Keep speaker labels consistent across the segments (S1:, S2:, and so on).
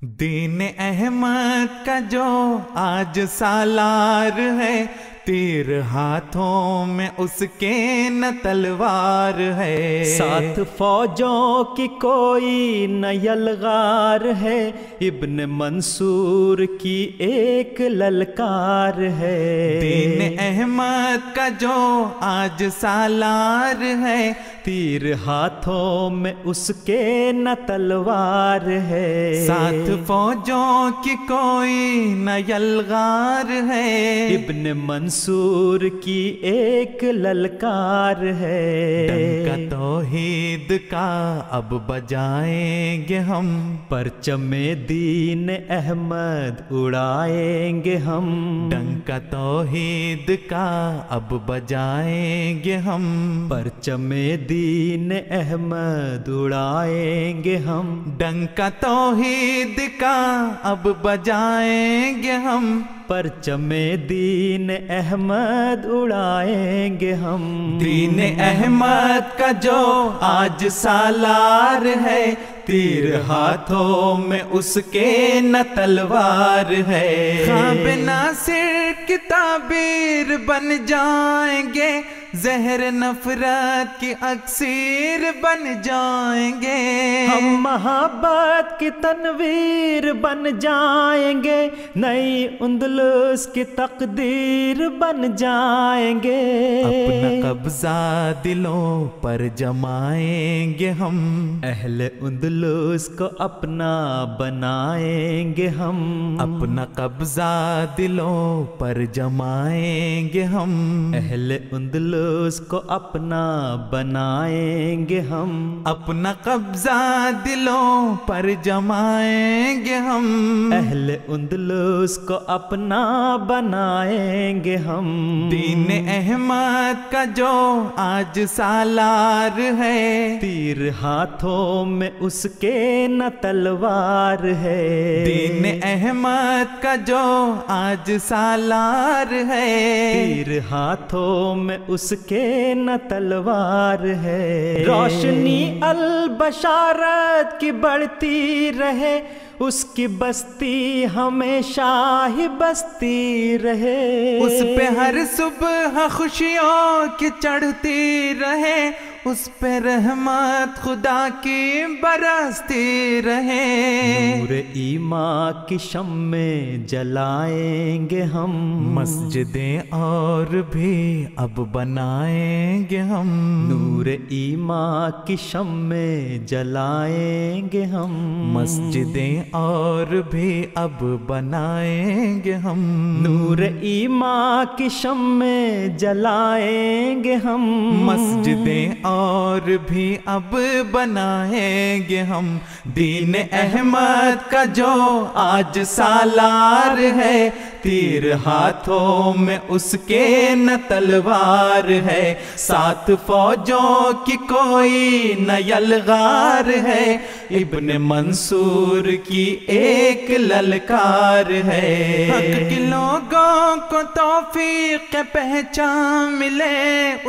S1: دین احمد کا جو آج سالار ہے، تیر ہاتھوں میں اس کے نہ تلوار ہے،
S2: ساتھ فوجوں کی کوئی نہ یلغار ہے، ابن منصور کی ایک للکار ہے۔
S1: دین احمد کا جو آج سالار ہے،
S2: تیر ہاتھوں میں اس کے نہ تلوار ہے،
S1: ساتھ فوجوں کی کوئی نہ یلغار ہے،
S2: ابن منصور کی ایک للکار ہے۔
S1: ڈنکا توحید کا اب بجائیں گے ہم،
S2: پرچم دین احمد اڑائیں گے ہم،
S1: ڈنکا توحید کا اب بجائیں گے ہم،
S2: پرچم دین احمد اڑائیں گے ہم،
S1: ڈنکا توحید کا اب بجائیں گے ہم،
S2: پرچم دین احمد اڑائیں گے ہم۔
S1: دین احمد کا جو آج سالار ہے، تیر ہاتھوں میں اس کے نہ تلوار ہے، خواب ناصر کی تعبیر بن جائیں گے، زہر نفرت کی اکسیر بن جائیں گے،
S2: ہم محبت کی تنویر بن جائیں گے، نئی اندلس کی تقدیر بن جائیں گے،
S1: اپنا قبضہ دلوں پر جمائیں گے ہم،
S2: اہل اندلس کو اپنا بنائیں گے ہم،
S1: اپنا قبضہ دلوں پر جمائیں گے ہم،
S2: اہل اندلس کو اپنا بنائیں گے ہم،
S1: اپنا قبضہ دلوں پر جمائیں گے ہم،
S2: اہل اندلس کو اپنا بنائیں گے ہم۔
S1: دین احمد کا جو آج سالار ہے،
S2: تیر ہاتھوں میں اس کے نہ تلوار ہے،
S1: دین احمد کا جو آج سالار ہے،
S2: تیر ہاتھوں میں اس کے نہ تلوار ہے، روشنی البشارت کی بڑھتی رہے، اس کی بستی ہمیشہ ہی بستی رہے،
S1: اس پہ ہر صبح خوشیوں کی چڑھتی رہے، اس پہ رحمت خدا کی برستی رہے،
S2: نور ایمان کی شمع جلائیں گے ہم،
S1: مسجدیں اور بھی اب بنائیں گے ہم،
S2: نور ایمان کی شمع جلائیں گے ہم،
S1: مسجدیں اور بھی اب بنائیں گے ہم،
S2: نور ایمان کی شمع جلائیں گے ہم،
S1: مسجدیں اور بھی اب بنائیں گے ہم۔ دین احمد کا جو آج سالار ہے، تیر ہاتھوں میں اس کے نہ تلوار ہے، ساتھ فوجوں کی کوئی نہ یلغار ہے، ابن منصور کی ایک للکار ہے، حق کے لوگوں کو توفیق پہچان ملے،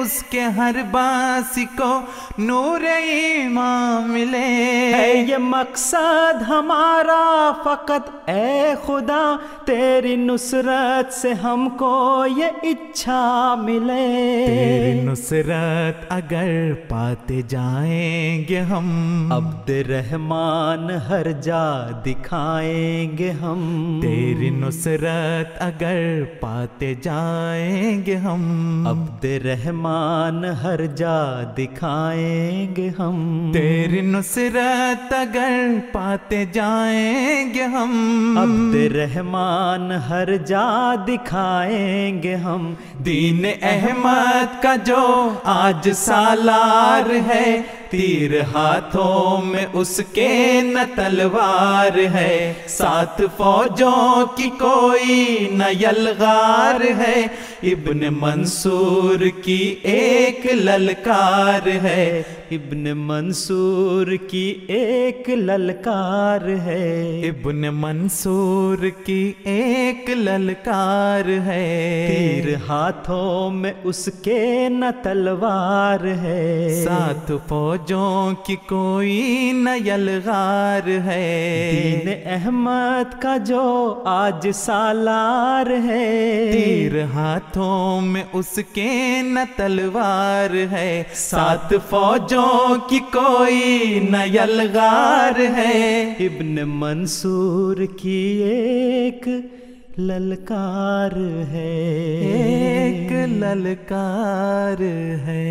S1: اس کے ہر باسی کو نور ایمان ملے،
S2: ہے یہ مقصد ہمارا فقط اے خدا، تیری نصرت سے ہم کو یہ اچھا ملے،
S1: تیری نصرت اگر پاتے جائیں گے ہم،
S2: عبد رحمان ہر جا دکھائیں گے ہم،
S1: تیری نصرت اگر پاتے جائیں گے ہم،
S2: عبد رحمان ہر جا دکھائیں گے ہم،
S1: تیری نصرت اگر پاتے جائیں گے ہم،
S2: عبد رحمان ہر جا دکھائیں گے ہم۔
S1: دین احمد کا جو آج سالار ہے، تیر ہاتھوں میں اس کے نہ تلوار ہے، ساتھ فوجوں کی کوئی نہ یلغار ہے، ابن منصور کی ایک للکار ہے،
S2: ابن منصور کی ایک للکار ہے،
S1: ابن منصور کی ایک للکار ہے،
S2: تیر ہاتھوں میں اس کے نہ تلوار ہے،
S1: 7 فوجوں کی کوئی نہ یلغار ہے،
S2: دین احمد کا جو آج سالار ہے،
S1: تیر ہاتھوں میں اس کے نہ تلوار ہے، 7 فوجوں کی کوئی نہ یلغار ہے،
S2: ابن منصور کی ایک للکار ہے،
S1: ایک للکار ہے۔